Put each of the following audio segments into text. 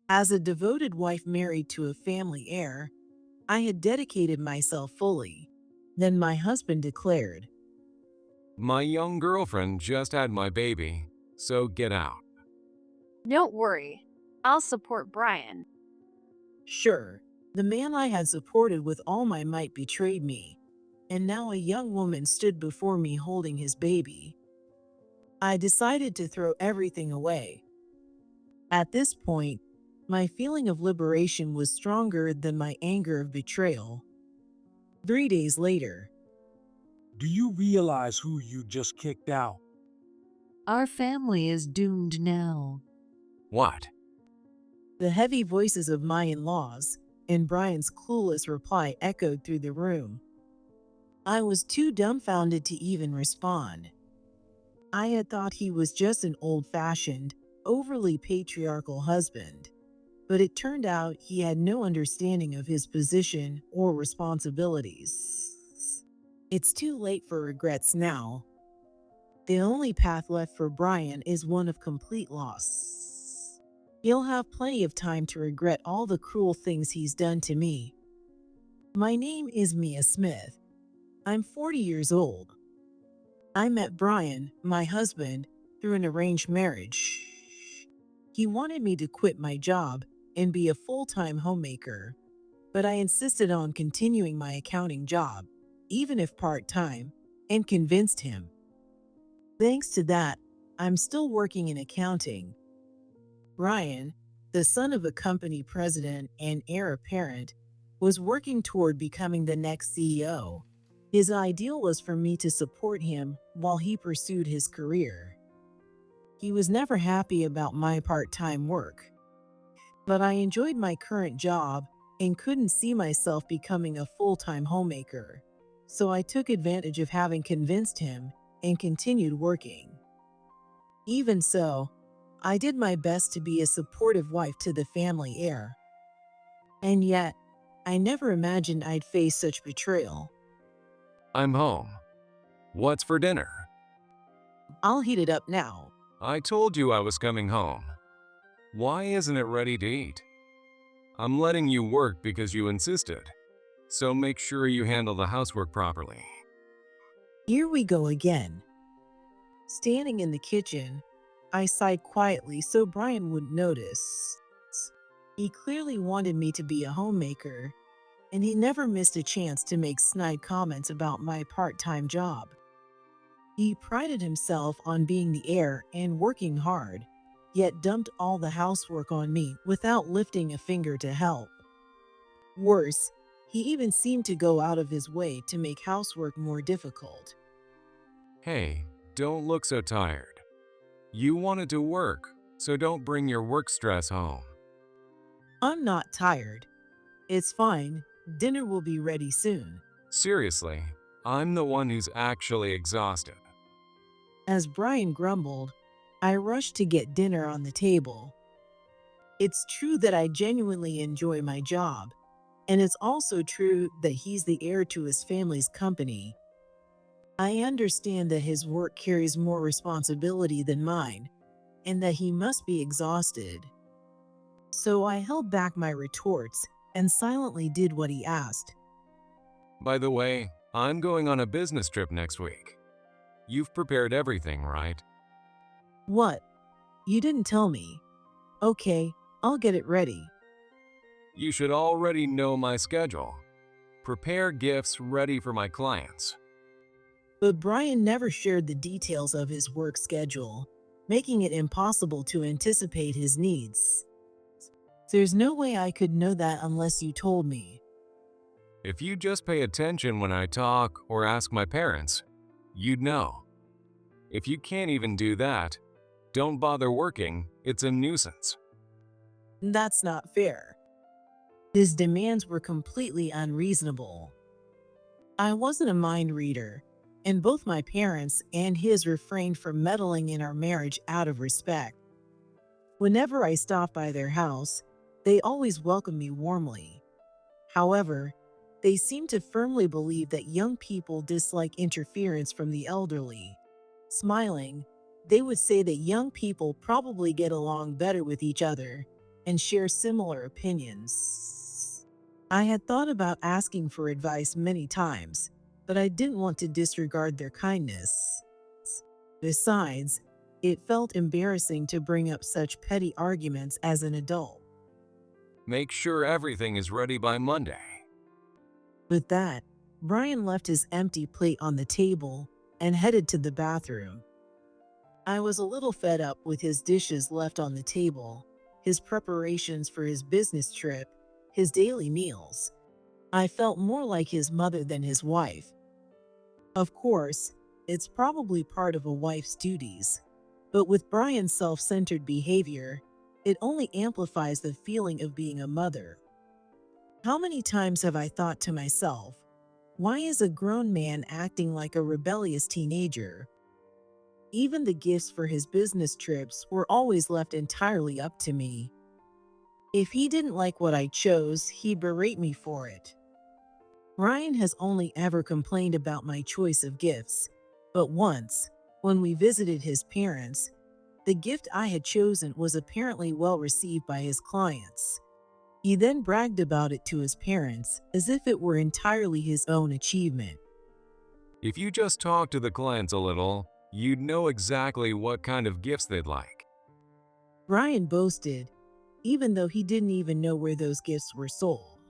As a devoted wife married to a family heir, I had dedicated myself fully. Then my husband declared, My young girlfriend just had my baby, so get out. Don't worry, I'll support Brian. sure, the man I had supported with all my might betrayed me, and now a young woman stood before me holding his baby. I decided to throw everything away. At this point, my feeling of liberation was stronger than my anger of betrayal. 3 days later, Do you realize who you just kicked out? Our family is doomed now. What? the heavy voices of my in laws and Brian's clueless reply echoed through the room. I was too dumbfounded to even respond. I had thought he was just an old fashioned, overly patriarchal husband, but it turned out he had no understanding of his position or responsibilities. It's too late for regrets now. The only path left for Brian is one of complete loss. He'll have plenty of time to regret all the cruel things he's done to me. My name is Mia Smith. I'm 40 years old. I met Brian, my husband, through an arranged marriage. He wanted me to quit my job and be a full-time homemaker, but I insisted on continuing my accounting job, even if part-time, and convinced him. Thanks to that, I'm still working in accounting. Brian, the son of a company president and heir apparent, was working toward becoming the next CEO. His ideal was for me to support him while he pursued his career. He was never happy about my part-time work, but I enjoyed my current job and couldn't see myself becoming a full-time homemaker. So I took advantage of having convinced him and continued working. Even so, I did my best to be a supportive wife to the family heir. And yet, I never imagined I'd face such betrayal. I'm home. What's for dinner? I'll heat it up now. I told you I was coming home. Why isn't it ready to eat? I'm letting you work because you insisted, so make sure you handle the housework properly. Here we go again. Standing in the kitchen, I sighed quietly so Brian wouldn't notice. He clearly wanted me to be a homemaker, and he never missed a chance to make snide comments about my part-time job. He prided himself on being the heir and working hard, yet dumped all the housework on me without lifting a finger to help. Worse, he even seemed to go out of his way to make housework more difficult. Hey, don't look so tired. You wanted to work, so don't bring your work stress home. I'm not tired. It's fine. Dinner will be ready soon. Seriously, I'm the one who's actually exhausted. As Brian grumbled, I rushed to get dinner on the table. It's true that I genuinely enjoy my job, and it's also true that he's the heir to his family's company. I understand that his work carries more responsibility than mine, and that he must be exhausted. So I held back my retorts and silently did what he asked. By the way, I'm going on a business trip next week. You've prepared everything, right? What? You didn't tell me. Okay, I'll get it ready. You should already know my schedule. Prepare gifts ready for my clients. But Brian never shared the details of his work schedule, making it impossible to anticipate his needs. There's no way I could know that unless you told me. If you just pay attention when I talk or ask my parents, you'd know. If you can't even do that, don't bother working, it's a nuisance. That's not fair. His demands were completely unreasonable. I wasn't a mind reader, and both my parents and his refrained from meddling in our marriage out of respect. Whenever I stopped by their house, they always welcomed me warmly. However, they seemed to firmly believe that young people dislike interference from the elderly. Smiling, they would say that young people probably get along better with each other, and share similar opinions. I had thought about asking for advice many times, but I didn't want to disregard their kindness. Besides, it felt embarrassing to bring up such petty arguments as an adult. Make sure everything is ready by Monday. With that, Brian left his empty plate on the table and headed to the bathroom. I was a little fed up with his dishes left on the table, his preparations for his business trip, his daily meals. I felt more like his mother than his wife. Of course, it's probably part of a wife's duties, but with Brian's self-centered behavior, it only amplifies the feeling of being a mother. How many times have I thought to myself, why is a grown man acting like a rebellious teenager? Even the gifts for his business trips were always left entirely up to me. If he didn't like what I chose, he'd berate me for it. Ryan has only ever complained about my choice of gifts, but once, when we visited his parents, the gift I had chosen was apparently well received by his clients. He then bragged about it to his parents as if it were entirely his own achievement. If you just talk to the clients a little, you'd know exactly what kind of gifts they'd like. Ryan boasted, even though he didn't even know where those gifts were sold.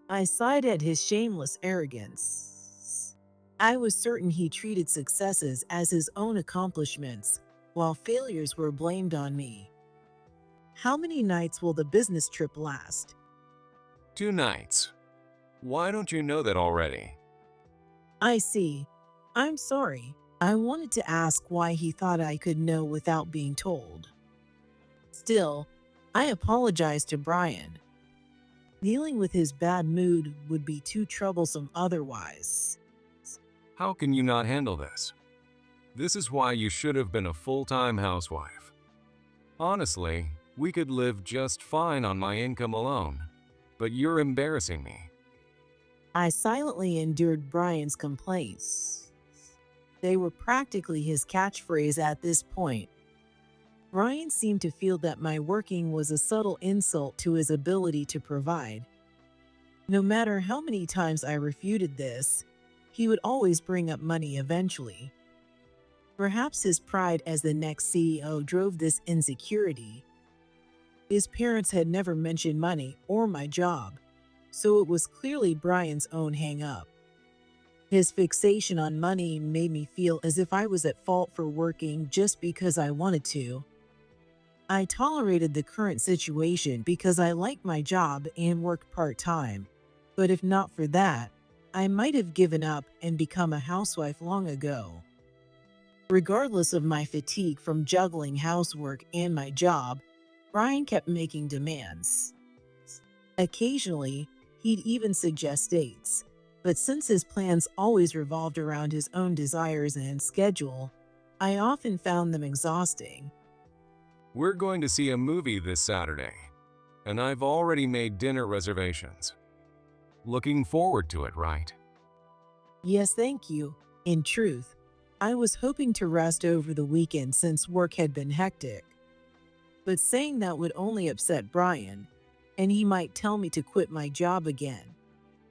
I sighed at his shameless arrogance. I was certain he treated successes as his own accomplishments, while failures were blamed on me. How many nights will the business trip last? 2 nights. Why don't you know that already? I see. I'm sorry. I wanted to ask why he thought I could know without being told. Still, I apologized to Brian. Dealing with his bad mood would be too troublesome otherwise. How can you not handle this? This is why you should have been a full-time housewife. Honestly, we could live just fine on my income alone, but you're embarrassing me. I silently endured Brian's complaints. They were practically his catchphrase at this point. Brian seemed to feel that my working was a subtle insult to his ability to provide. No matter how many times I refuted this, he would always bring up money eventually. Perhaps his pride as the next CEO drove this insecurity. His parents had never mentioned money or my job, so it was clearly Brian's own hang-up. His fixation on money made me feel as if I was at fault for working just because I wanted to. I tolerated the current situation because I liked my job and worked part-time, but if not for that, I might have given up and become a housewife long ago. Regardless of my fatigue from juggling housework and my job, Brian kept making demands. Occasionally, he'd even suggest dates, but since his plans always revolved around his own desires and schedule, I often found them exhausting. We're going to see a movie this Saturday, and I've already made dinner reservations. Looking forward to it, right? Yes, thank you. In truth, I was hoping to rest over the weekend since work had been hectic. But saying that would only upset Brian, and he might tell me to quit my job again.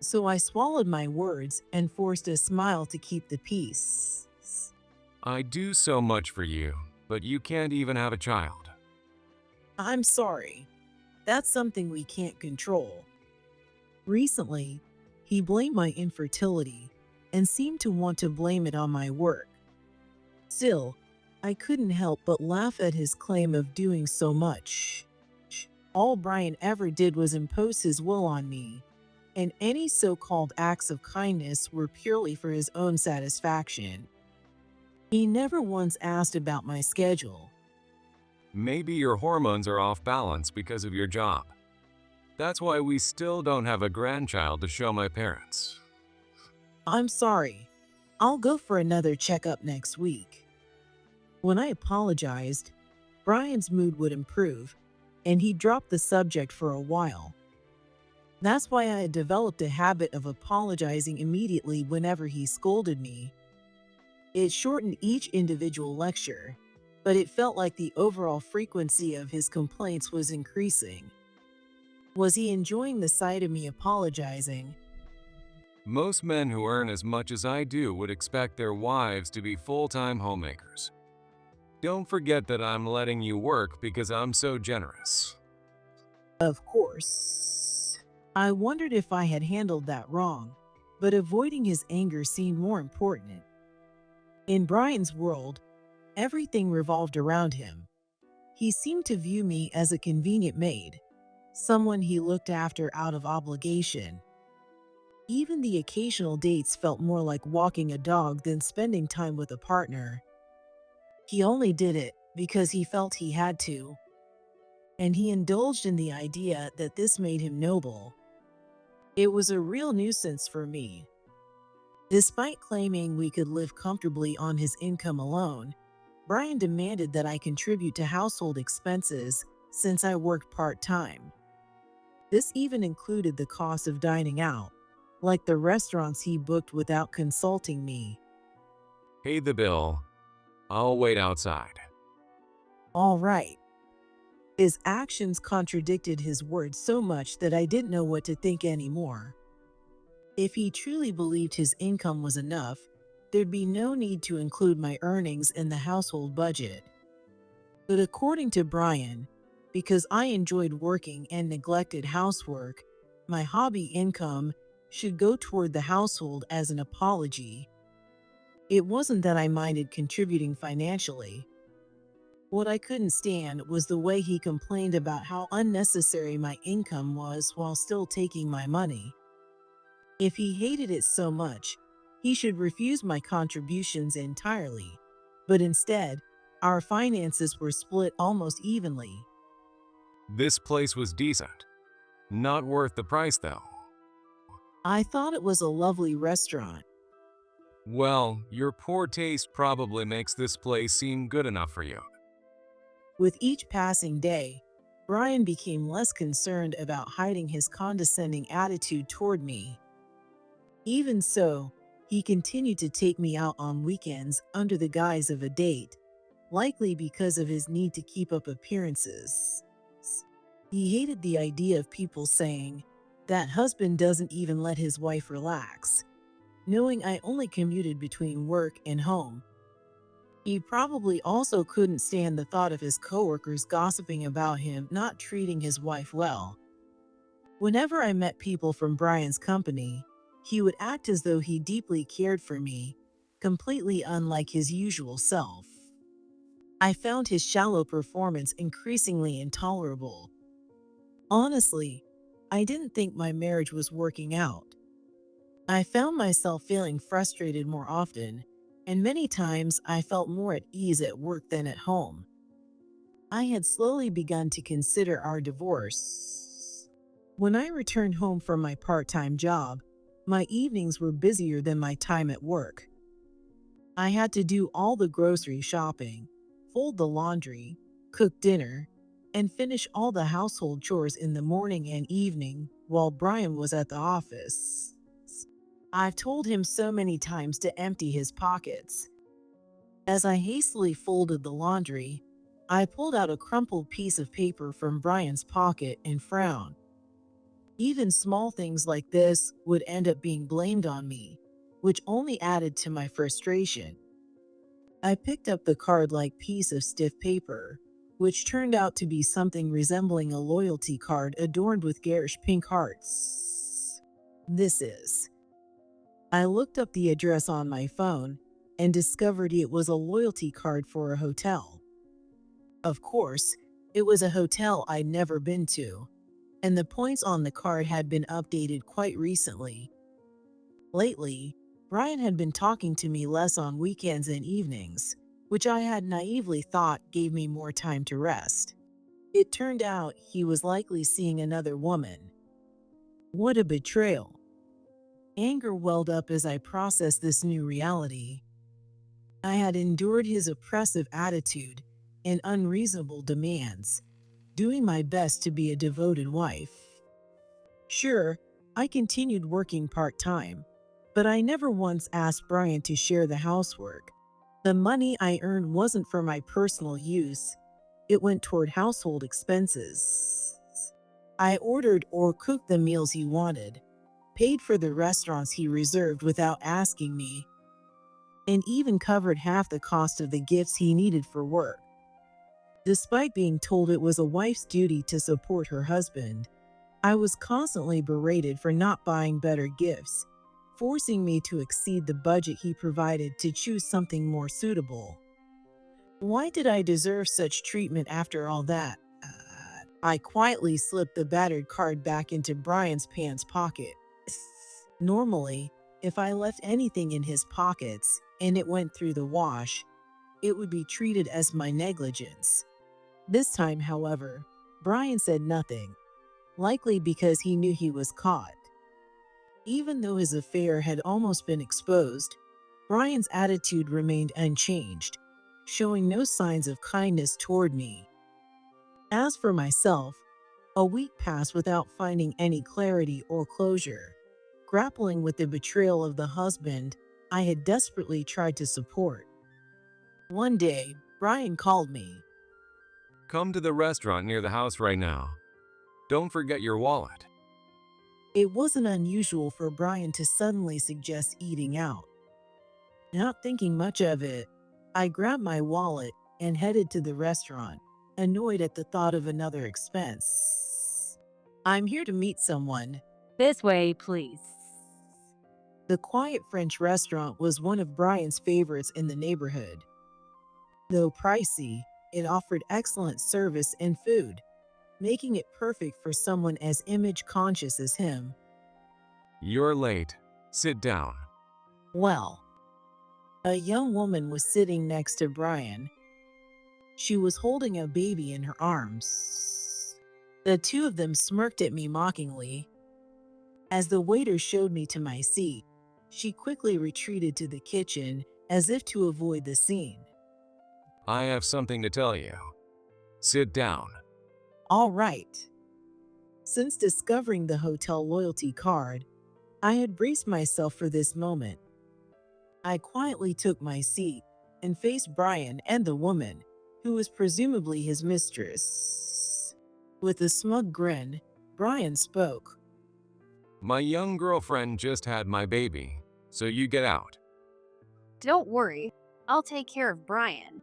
So I swallowed my words and forced a smile to keep the peace. I do so much for you, but you can't even have a child. I'm sorry. That's something we can't control. Recently, he blamed my infertility and seemed to want to blame it on my work. Still, I couldn't help but laugh at his claim of doing so much. All Brian ever did was impose his will on me, and any so-called acts of kindness were purely for his own satisfaction. He never once asked about my schedule. Maybe your hormones are off balance because of your job. That's why we still don't have a grandchild to show my parents. I'm sorry. I'll go for another checkup next week. When I apologized, Brian's mood would improve, and he dropped the subject for a while. That's why I had developed a habit of apologizing immediately whenever he scolded me. It shortened each individual lecture, but it felt like the overall frequency of his complaints was increasing. Was he enjoying the sight of me apologizing? Most men who earn as much as I do would expect their wives to be full-time homemakers. Don't forget that I'm letting you work because I'm so generous. Of course. I wondered if I had handled that wrong, but avoiding his anger seemed more important. In Brian's world, everything revolved around him. He seemed to view me as a convenient maid, someone he looked after out of obligation. Even the occasional dates felt more like walking a dog than spending time with a partner. He only did it because he felt he had to, and he indulged in the idea that this made him noble. It was a real nuisance for me. Despite claiming we could live comfortably on his income alone, Brian demanded that I contribute to household expenses since I worked part-time. This even included the cost of dining out, like the restaurants he booked without consulting me. Pay the bill. I'll wait outside. All right. His actions contradicted his words so much that I didn't know what to think anymore. If he truly believed his income was enough, there'd be no need to include my earnings in the household budget. But according to Brian, because I enjoyed working and neglected housework, my hobby income should go toward the household as an apology. It wasn't that I minded contributing financially. What I couldn't stand was the way he complained about how unnecessary my income was while still taking my money. If he hated it so much, he should refuse my contributions entirely. But instead, our finances were split almost evenly. This place was decent. Not worth the price, though. I thought it was a lovely restaurant. Well, your poor taste probably makes this place seem good enough for you. With each passing day, Brian became less concerned about hiding his condescending attitude toward me. Even so, he continued to take me out on weekends under the guise of a date, likely because of his need to keep up appearances. He hated the idea of people saying, "That husband doesn't even let his wife relax," knowing I only commuted between work and home. He probably also couldn't stand the thought of his coworkers gossiping about him not treating his wife well. Whenever I met people from Brian's company, he would act as though he deeply cared for me, completely unlike his usual self. I found his shallow performance increasingly intolerable. Honestly, I didn't think my marriage was working out. I found myself feeling frustrated more often, and many times I felt more at ease at work than at home. I had slowly begun to consider our divorce. When I returned home from my part-time job, my evenings were busier than my time at work. I had to do all the grocery shopping, fold the laundry, cook dinner, and finish all the household chores in the morning and evening while Brian was at the office. I've told him so many times to empty his pockets. As I hastily folded the laundry, I pulled out a crumpled piece of paper from Brian's pocket and frowned. Even small things like this would end up being blamed on me, which only added to my frustration. I picked up the card-like piece of stiff paper, which turned out to be something resembling a loyalty card adorned with garish pink hearts. This is. I looked up the address on my phone and discovered it was a loyalty card for a hotel. Of course, it was a hotel I'd never been to, and the points on the card had been updated quite recently. Lately, Brian had been talking to me less on weekends and evenings, which I had naively thought gave me more time to rest. It turned out he was likely seeing another woman. What a betrayal. Anger welled up as I processed this new reality. I had endured his oppressive attitude and unreasonable demands, doing my best to be a devoted wife. Sure, I continued working part-time, but I never once asked Brian to share the housework. The money I earned wasn't for my personal use, it went toward household expenses. I ordered or cooked the meals he wanted, paid for the restaurants he reserved without asking me, and even covered half the cost of the gifts he needed for work. Despite being told it was a wife's duty to support her husband, I was constantly berated for not buying better gifts, forcing me to exceed the budget he provided to choose something more suitable. Why did I deserve such treatment after all that? I quietly slipped the battered card back into Brian's pants pocket. Normally, if I left anything in his pockets and it went through the wash, it would be treated as my negligence. This time, however, Brian said nothing, likely because he knew he was caught. Even though his affair had almost been exposed, Brian's attitude remained unchanged, showing no signs of kindness toward me. As for myself, a week passed without finding any clarity or closure, grappling with the betrayal of the husband I had desperately tried to support. One day, Brian called me. Come to the restaurant near the house right now. Don't forget your wallet. It wasn't unusual for Brian to suddenly suggest eating out. Not thinking much of it, I grabbed my wallet and headed to the restaurant, annoyed at the thought of another expense. I'm here to meet someone. This way, please. The quiet French restaurant was one of Brian's favorites in the neighborhood. Though pricey, it offered excellent service and food, making it perfect for someone as image conscious as him. You're late. Sit down. Well, a young woman was sitting next to Brian. She was holding a baby in her arms. The two of them smirked at me mockingly. As the waiter showed me to my seat, she quickly retreated to the kitchen as if to avoid the scene. I have something to tell you. Sit down. All right. Since discovering the hotel loyalty card, I had braced myself for this moment. I quietly took my seat and faced Brian and the woman, who was presumably his mistress. With a smug grin, Brian spoke. My young girlfriend just had my baby, so you get out. Don't worry, I'll take care of Brian.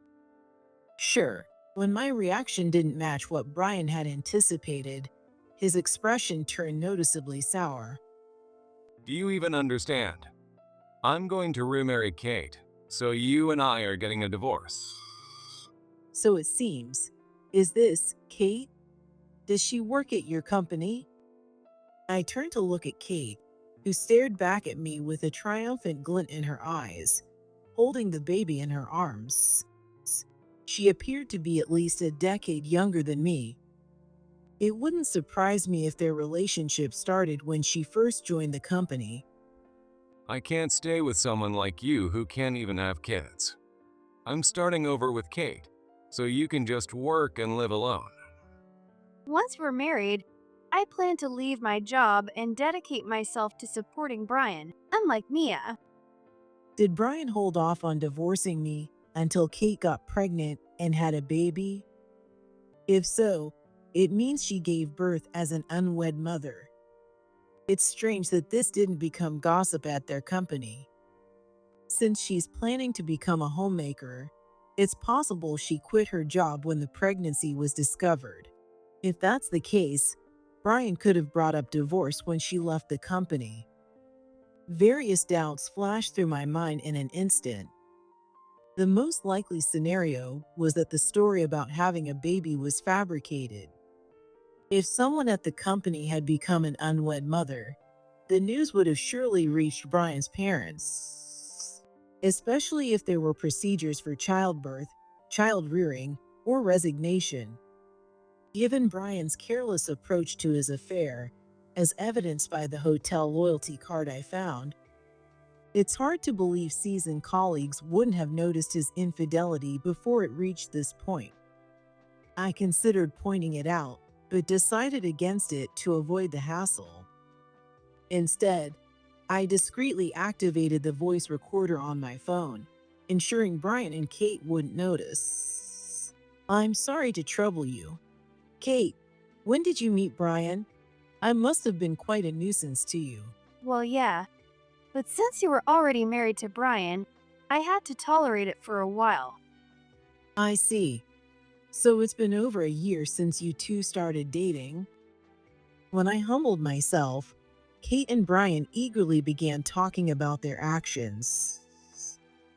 Sure. When my reaction didn't match what Brian had anticipated, his expression turned noticeably sour. Do you even understand? I'm going to remarry Kate, so you and I are getting a divorce. So it seems. Is this Kate? Does she work at your company? I turned to look at Kate, who stared back at me with a triumphant glint in her eyes, holding the baby in her arms. She appeared to be at least a decade younger than me. It wouldn't surprise me if their relationship started when she first joined the company. I can't stay with someone like you who can't even have kids. I'm starting over with Kate, so you can just work and live alone. Once we're married, I plan to leave my job and dedicate myself to supporting Brian, unlike Mia. Did Brian hold off on divorcing me until Kate got pregnant and had a baby? If so, it means she gave birth as an unwed mother. It's strange that this didn't become gossip at their company. Since she's planning to become a homemaker, it's possible she quit her job when the pregnancy was discovered. If that's the case, Brian could have brought up divorce when she left the company. Various doubts flashed through my mind in an instant. The most likely scenario was that the story about having a baby was fabricated. If someone at the company had become an unwed mother, the news would have surely reached Brian's parents, especially if there were procedures for childbirth, child rearing, or resignation. Given Brian's careless approach to his affair, as evidenced by the hotel loyalty card I found, it's hard to believe seasoned colleagues wouldn't have noticed his infidelity before it reached this point. I considered pointing it out, but decided against it to avoid the hassle. Instead, I discreetly activated the voice recorder on my phone, ensuring Brian and Kate wouldn't notice. I'm sorry to trouble you. Kate, when did you meet Brian? I must have been quite a nuisance to you. Well, yeah, but since you were already married to Brian, I had to tolerate it for a while. I see. So it's been over a year since you two started dating? When I humbled myself, Kate and Brian eagerly began talking about their actions.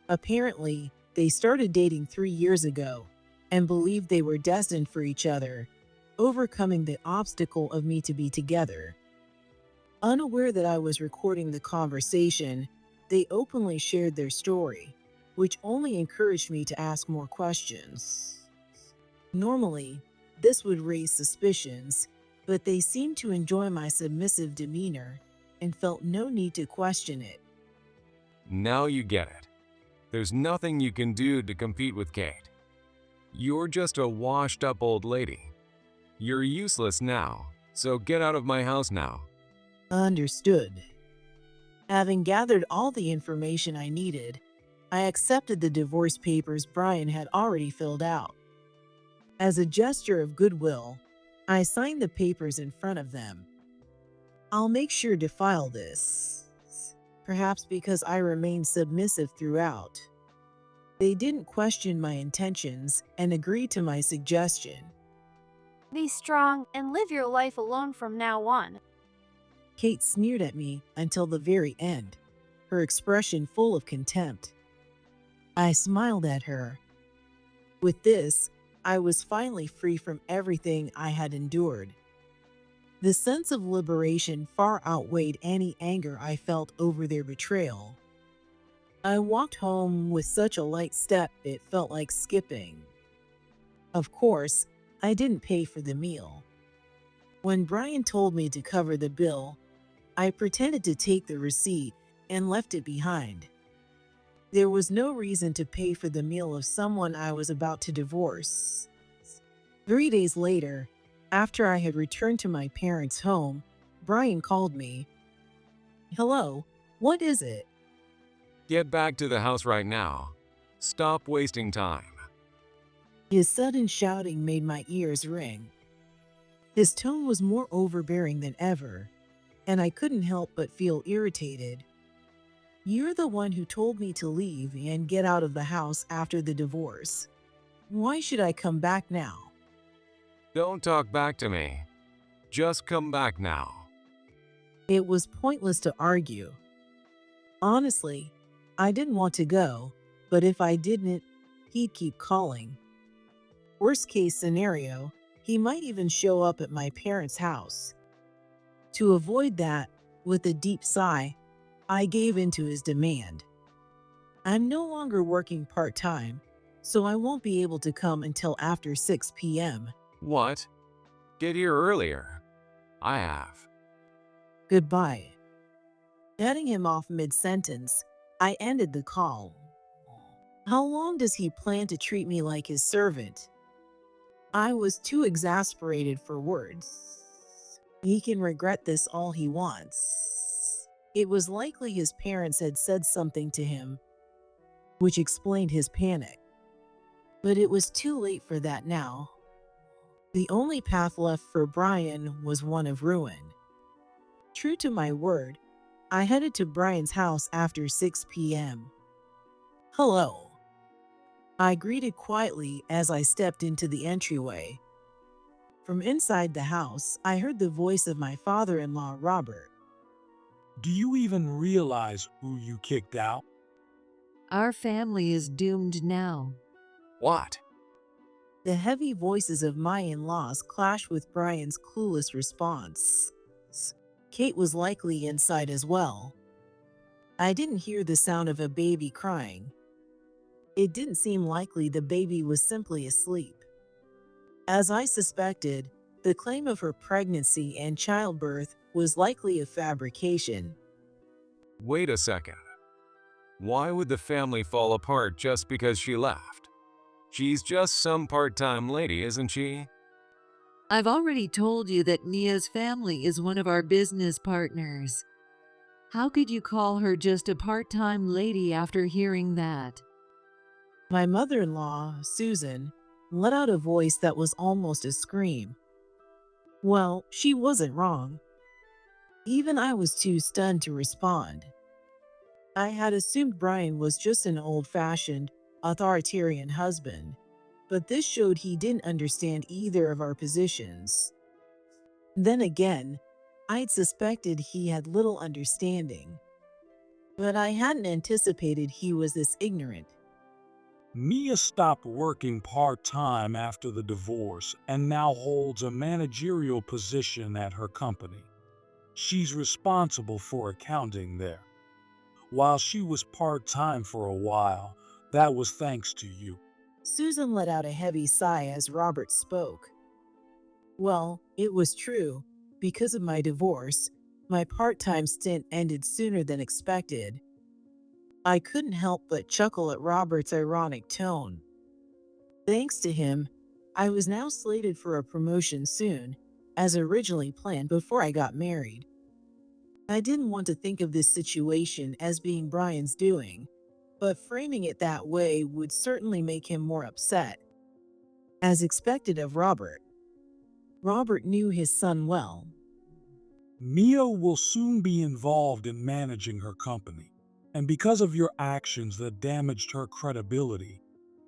Apparently, they started dating 3 years ago and believed they were destined for each other, overcoming the obstacle of me to be together. Unaware that I was recording the conversation, they openly shared their story, which only encouraged me to ask more questions. Normally, this would raise suspicions, but they seemed to enjoy my submissive demeanor and felt no need to question it. Now you get it. There's nothing you can do to compete with Kate. You're just a washed-up old lady. You're useless now, so get out of my house now. Understood. Having gathered all the information I needed, I accepted the divorce papers Brian had already filled out. As a gesture of goodwill, I signed the papers in front of them. I'll make sure to file this, perhaps because I remained submissive throughout. They didn't question my intentions and agreed to my suggestion. Be strong and live your life alone from now on. Kate sneered at me until the very end, her expression full of contempt. I smiled at her. With this, I was finally free from everything I had endured. The sense of liberation far outweighed any anger I felt over their betrayal. I walked home with such a light step it felt like skipping. Of course, I didn't pay for the meal. When Brian told me to cover the bill, I pretended to take the receipt and left it behind. There was no reason to pay for the meal of someone I was about to divorce. 3 days later, after I had returned to my parents' home, Brian called me. Hello, what is it? Get back to the house right now. Stop wasting time. His sudden shouting made my ears ring. His tone was more overbearing than ever, and I couldn't help but feel irritated. You're the one who told me to leave and get out of the house after the divorce. Why should I come back now? Don't talk back to me. Just come back now. It was pointless to argue. Honestly, I didn't want to go, but if I didn't, he'd keep calling. Worst case scenario, he might even show up at my parents' house. To avoid that, with a deep sigh, I gave in to his demand. I'm no longer working part-time, so I won't be able to come until after 6 p.m. What? Get here earlier. I have. Goodbye. Cutting him off mid-sentence, I ended the call. How long does he plan to treat me like his servant? I was too exasperated for words. He can regret this all he wants. It was likely his parents had said something to him, which explained his panic. But it was too late for that now. The only path left for Brian was one of ruin. True to my word, I headed to Brian's house after 6 p.m. Hello. I greeted quietly as I stepped into the entryway. From inside the house, I heard the voice of my father-in-law, Robert. Do you even realize who you kicked out? Our family is doomed now. What? The heavy voices of my in-laws clashed with Brian's clueless response. Kate was likely inside as well. I didn't hear the sound of a baby crying. It didn't seem likely the baby was simply asleep. As I suspected, the claim of her pregnancy and childbirth was likely a fabrication. Wait a second. Why would the family fall apart just because she left? She's just some part-time lady, isn't she? I've already told you that Nia's family is one of our business partners. How could you call her just a part-time lady after hearing that? My mother-in-law, Susan, let out a voice that was almost a scream. Well, she wasn't wrong. Even I was too stunned to respond. I had assumed Brian was just an old-fashioned, authoritarian husband, but this showed he didn't understand either of our positions. Then again, I'd suspected he had little understanding, but I hadn't anticipated he was this ignorant. Mia stopped working part-time after the divorce and now holds a managerial position at her company. She's responsible for accounting there. While she was part-time for a while, that was thanks to you. Susan let out a heavy sigh as Robert spoke. Well, it was true. Because of my divorce, my part-time stint ended sooner than expected. I couldn't help but chuckle at Robert's ironic tone. Thanks to him, I was now slated for a promotion soon, as originally planned before I got married. I didn't want to think of this situation as being Brian's doing, but framing it that way would certainly make him more upset. As expected of Robert, Robert knew his son well. Mia will soon be involved in managing her company, and because of your actions that damaged her credibility,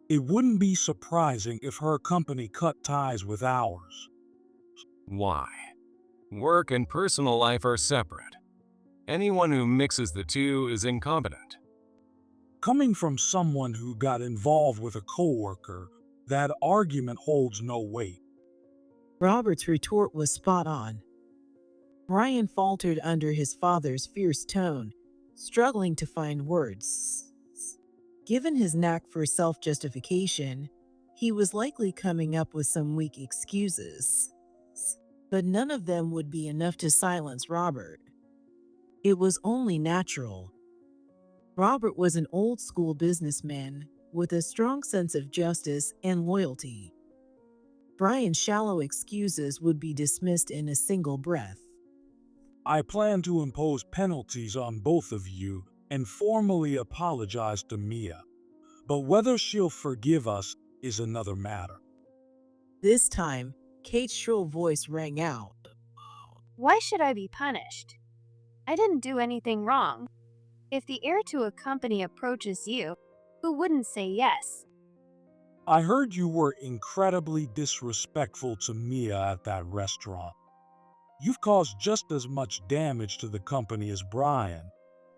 it wouldn't be surprising if her company cut ties with ours. Why? Work and personal life are separate. Anyone who mixes the two is incompetent. Coming from someone who got involved with a coworker, that argument holds no weight. Robert's retort was spot on. Brian faltered under his father's fierce tone, struggling to find words. Given his knack for self-justification, he was likely coming up with some weak excuses. But none of them would be enough to silence Robert. It was only natural. Robert was an old-school businessman with a strong sense of justice and loyalty. Brian's shallow excuses would be dismissed in a single breath. I plan to impose penalties on both of you and formally apologize to Mia. But whether she'll forgive us is another matter. This time, Kate's shrill voice rang out. Why should I be punished? I didn't do anything wrong. If the heir to a company approaches you, who wouldn't say yes? I heard you were incredibly disrespectful to Mia at that restaurant. You've caused just as much damage to the company as Brian.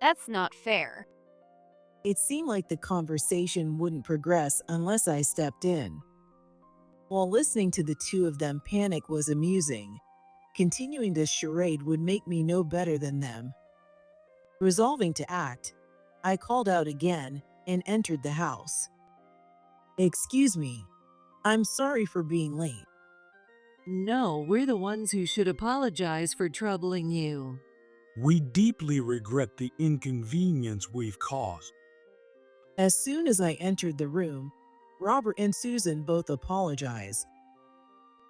That's not fair. It seemed like the conversation wouldn't progress unless I stepped in. While listening to the two of them panic was amusing, continuing this charade would make me no better than them. Resolving to act, I called out again and entered the house. Excuse me, I'm sorry for being late. No, we're the ones who should apologize for troubling you. We deeply regret the inconvenience we've caused. As soon as I entered the room, Robert and Susan both apologized.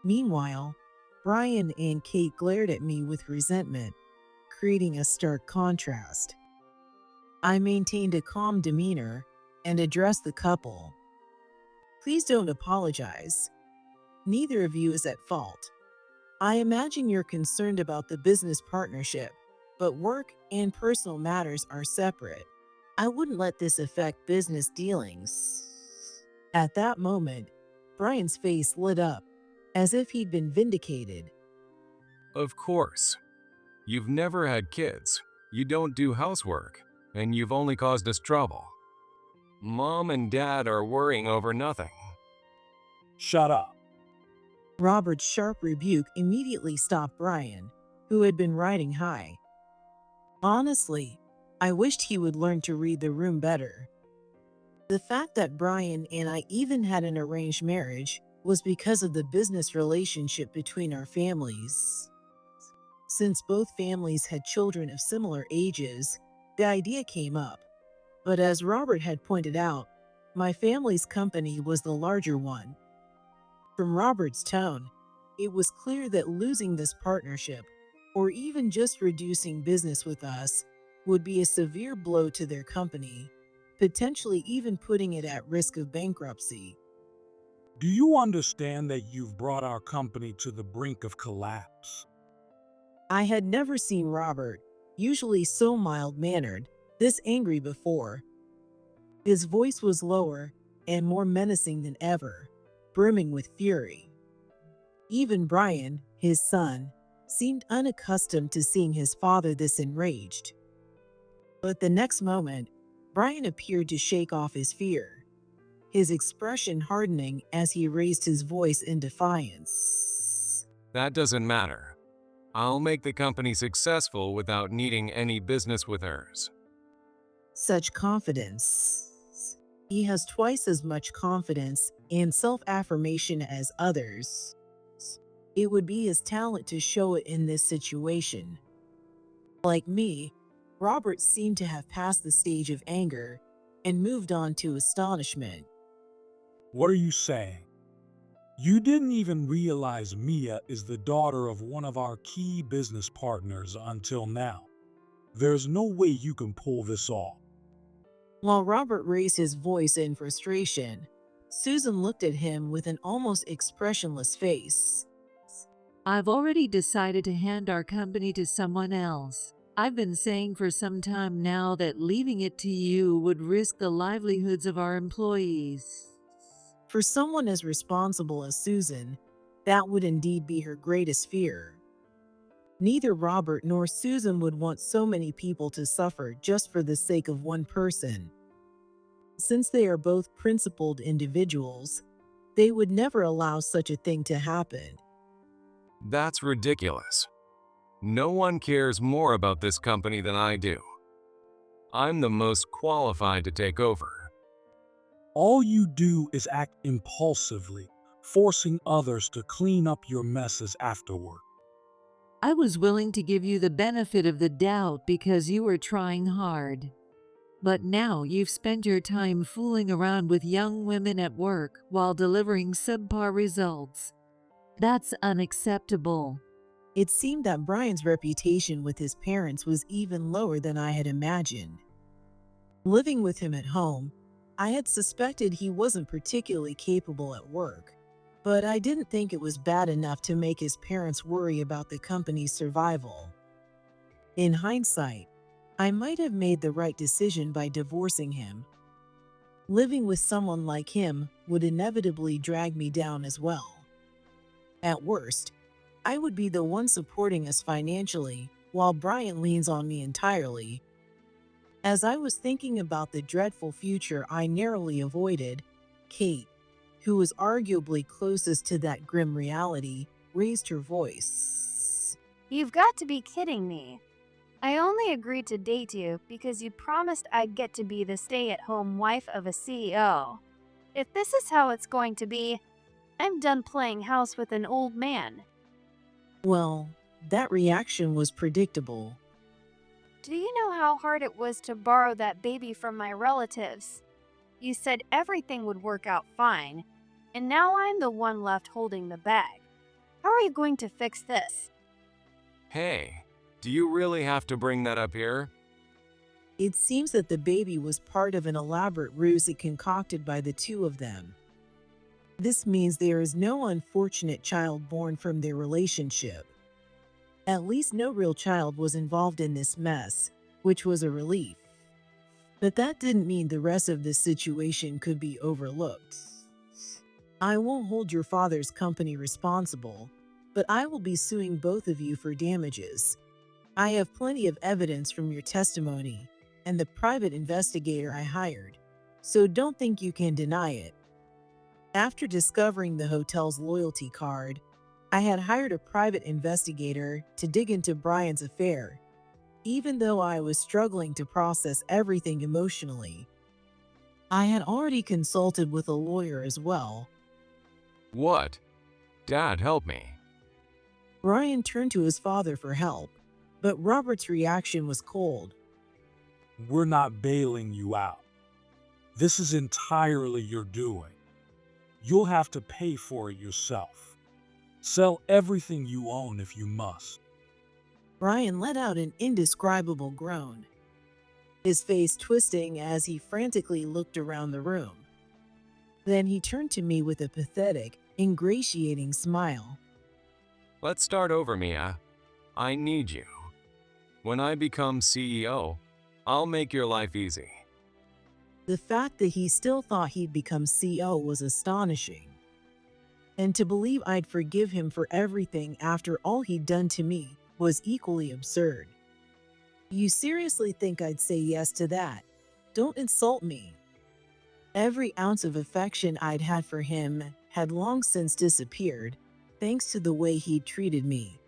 Meanwhile, Brian and Kate glared at me with resentment, creating a stark contrast. I maintained a calm demeanor and addressed the couple. Please don't apologize. Neither of you is at fault. I imagine you're concerned about the business partnership, but work and personal matters are separate. I wouldn't let this affect business dealings. At that moment, Brian's face lit up, as if he'd been vindicated. Of course. You've never had kids, you don't do housework, and you've only caused us trouble. Mom and Dad are worrying over nothing. Shut up. Robert's sharp rebuke immediately stopped Brian, who had been riding high. Honestly, I wished he would learn to read the room better. The fact that Brian and I even had an arranged marriage was because of the business relationship between our families. Since both families had children of similar ages, the idea came up. But as Robert had pointed out, my family's company was the larger one. From Robert's tone, it was clear that losing this partnership, or even just reducing business with us, would be a severe blow to their company, potentially even putting it at risk of bankruptcy. Do you understand that you've brought our company to the brink of collapse? I had never seen Robert, usually so mild-mannered, this angry before. His voice was lower and more menacing than ever, brimming with fury. Even Brian, his son, seemed unaccustomed to seeing his father this enraged. But the next moment, Brian appeared to shake off his fear, his expression hardening as he raised his voice in defiance. That doesn't matter. I'll make the company successful without needing any business with hers. Such confidence. He has twice as much confidence and self-affirmation as others. It would be his talent to show it in this situation. Like me, Robert seemed to have passed the stage of anger and moved on to astonishment. What are you saying? You didn't even realize Mia is the daughter of one of our key business partners until now. There's no way you can pull this off. While Robert raised his voice in frustration, Susan looked at him with an almost expressionless face. I've already decided to hand our company to someone else. I've been saying for some time now that leaving it to you would risk the livelihoods of our employees. For someone as responsible as Susan, that would indeed be her greatest fear. Neither Robert nor Susan would want so many people to suffer just for the sake of one person. Since they are both principled individuals, they would never allow such a thing to happen. That's ridiculous. No one cares more about this company than I do. I'm the most qualified to take over. All you do is act impulsively, forcing others to clean up your messes afterward. I was willing to give you the benefit of the doubt because you were trying hard. But now you've spent your time fooling around with young women at work while delivering subpar results. That's unacceptable. It seemed that Brian's reputation with his parents was even lower than I had imagined. Living with him at home, I had suspected he wasn't particularly capable at work, but I didn't think it was bad enough to make his parents worry about the company's survival. In hindsight, I might have made the right decision by divorcing him. Living with someone like him would inevitably drag me down as well. At worst, I would be the one supporting us financially, while Brian leans on me entirely. As I was thinking about the dreadful future I narrowly avoided, Kate, who was arguably closest to that grim reality, raised her voice. You've got to be kidding me. I only agreed to date you because you promised I'd get to be the stay-at-home wife of a CEO. If this is how it's going to be, I'm done playing house with an old man. Well, that reaction was predictable. Do you know how hard it was to borrow that baby from my relatives? You said everything would work out fine, and now I'm the one left holding the bag. How are you going to fix this? Hey, do you really have to bring that up here? It seems that the baby was part of an elaborate ruse concocted by the two of them. This means there is no unfortunate child born from their relationship. At least no real child was involved in this mess, which was a relief. But that didn't mean the rest of the situation could be overlooked. I won't hold your father's company responsible, but I will be suing both of you for damages. I have plenty of evidence from your testimony and the private investigator I hired, so don't think you can deny it. After discovering the hotel's loyalty card, I had hired a private investigator to dig into Brian's affair, even though I was struggling to process everything emotionally. I had already consulted with a lawyer as well. What? Dad, help me. Brian turned to his father for help, but Robert's reaction was cold. We're not bailing you out. This is entirely your doing. You'll have to pay for it yourself. Sell everything you own if you must. Brian let out an indescribable groan. his face twisting as he frantically looked around the room. Then he turned to me with a pathetic, ingratiating smile. Let's start over, Mia. I need you. When I become CEO, I'll make your life easy. The fact that he still thought he'd become CEO was astonishing. And to believe I'd forgive him for everything after all he'd done to me was equally absurd. You seriously think I'd say yes to that? Don't insult me. Every ounce of affection I'd had for him had long since disappeared, thanks to the way he'd treated me.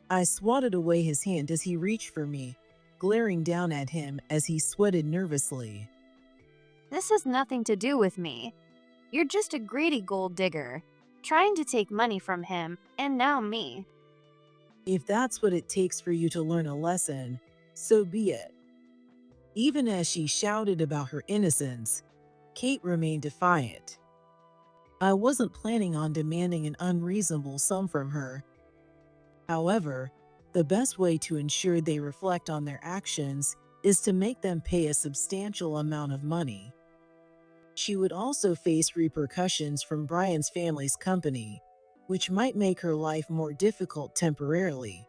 I swatted away his hand as he reached for me, glaring down at him as he sweated nervously. This has nothing to do with me. You're just a greedy gold digger, trying to take money from him, and now me. If that's what it takes for you to learn a lesson, so be it. Even as she shouted about her innocence, Kate remained defiant. I wasn't planning on demanding an unreasonable sum from her. However, the best way to ensure they reflect on their actions is to make them pay a substantial amount of money. She would also face repercussions from Brian's family's company, which might make her life more difficult temporarily.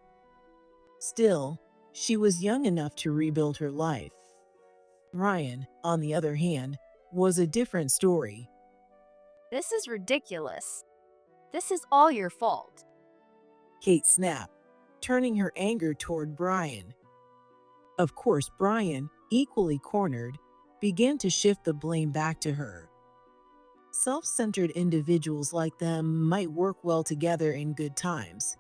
Still, she was young enough to rebuild her life. Ryan, on the other hand, was a different story. This is ridiculous. This is all your fault. Kate snapped, turning her anger toward Brian. Of course, Brian, equally cornered, began to shift the blame back to her. Self-centered individuals like them might work well together in good times,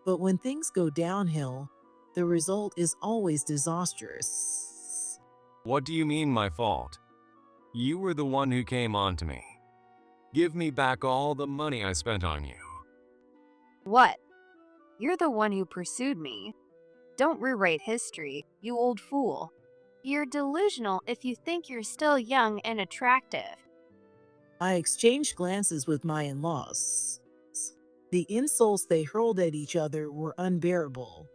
but when things go downhill, the result is always disastrous. What do you mean, my fault? You were the one who came on to me. Give me back all the money I spent on you. What? You're the one who pursued me. Don't rewrite history, you old fool. You're delusional if you think you're still young and attractive. I exchanged glances with my in-laws. The insults they hurled at each other were unbearable.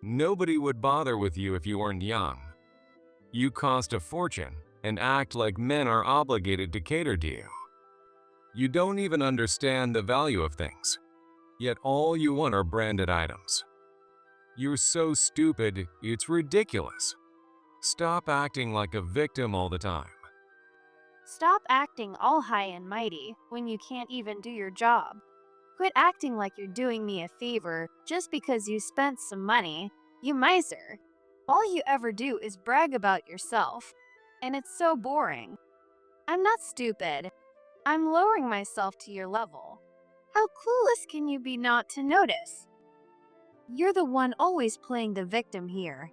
Nobody would bother with you if you weren't young. You cost a fortune and act like men are obligated to cater to you. You don't even understand the value of things, yet all you want are branded items. You're so stupid, it's ridiculous. Stop acting like a victim all the time. Stop acting all high and mighty when you can't even do your job. Quit acting like you're doing me a favor just because you spent some money, you miser. All you ever do is brag about yourself, and it's so boring. I'm not stupid. I'm lowering myself to your level. How clueless can you be not to notice? You're the one always playing the victim here.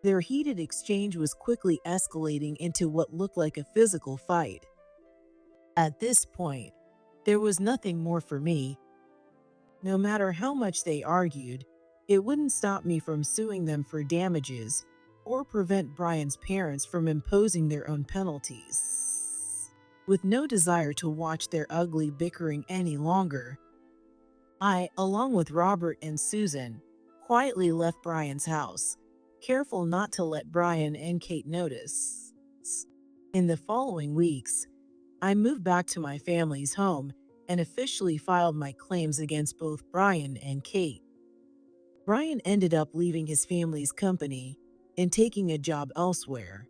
Their heated exchange was quickly escalating into what looked like a physical fight. At this point, there was nothing more for me. No matter how much they argued, it wouldn't stop me from suing them for damages or prevent Brian's parents from imposing their own penalties. With no desire to watch their ugly bickering any longer, I, along with Robert and Susan, quietly left Brian's house, careful not to let Brian and Kate notice. In the following weeks, I moved back to my family's home and officially filed my claims against both Brian and Kate. Brian ended up leaving his family's company and taking a job elsewhere.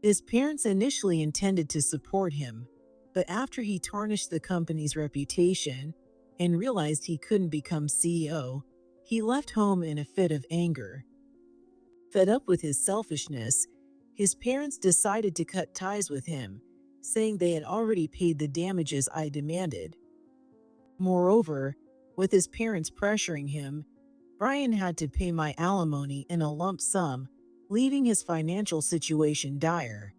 His parents initially intended to support him, but after he tarnished the company's reputation and realized he couldn't become CEO, he left home in a fit of anger. Fed up with his selfishness, his parents decided to cut ties with him, saying they had already paid the damages I demanded. Moreover, with his parents pressuring him, Brian had to pay my alimony in a lump sum, leaving his financial situation dire.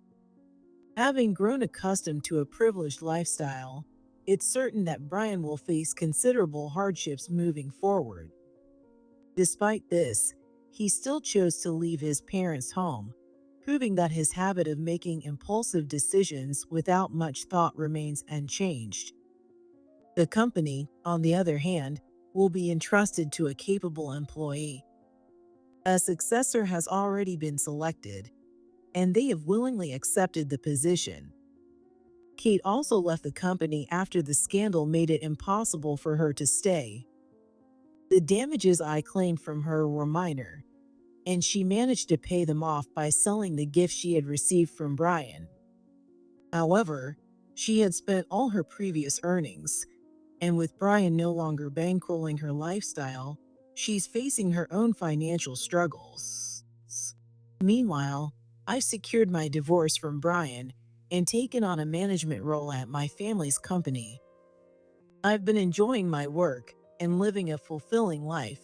Having grown accustomed to a privileged lifestyle, it's certain that Brian will face considerable hardships moving forward. Despite this, he still chose to leave his parents' home, proving that his habit of making impulsive decisions without much thought remains unchanged. The company, on the other hand, will be entrusted to a capable employee. A successor has already been selected, and they have willingly accepted the position. Kate also left the company after the scandal made it impossible for her to stay. The damages I claimed from her were minor, and she managed to pay them off by selling the gift she had received from Brian. However, she had spent all her previous earnings, and with Brian no longer bankrolling her lifestyle, she's facing her own financial struggles. Meanwhile, I've secured my divorce from Brian and taken on a management role at my family's company. I've been enjoying my work and living a fulfilling life.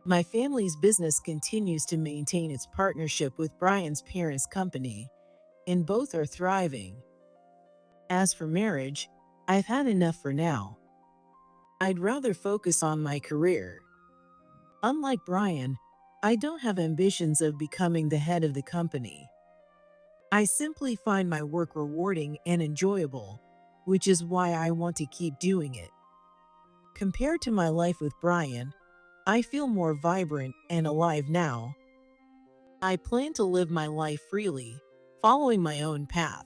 My family's business continues to maintain its partnership with Brian's parents' company, and both are thriving. As for marriage, I've had enough for now. I'd rather focus on my career. Unlike Brian, I don't have ambitions of becoming the head of the company. I simply find my work rewarding and enjoyable, which is why I want to keep doing it. Compared to my life with Brian, I feel more vibrant and alive now. I plan to live my life freely, following my own path.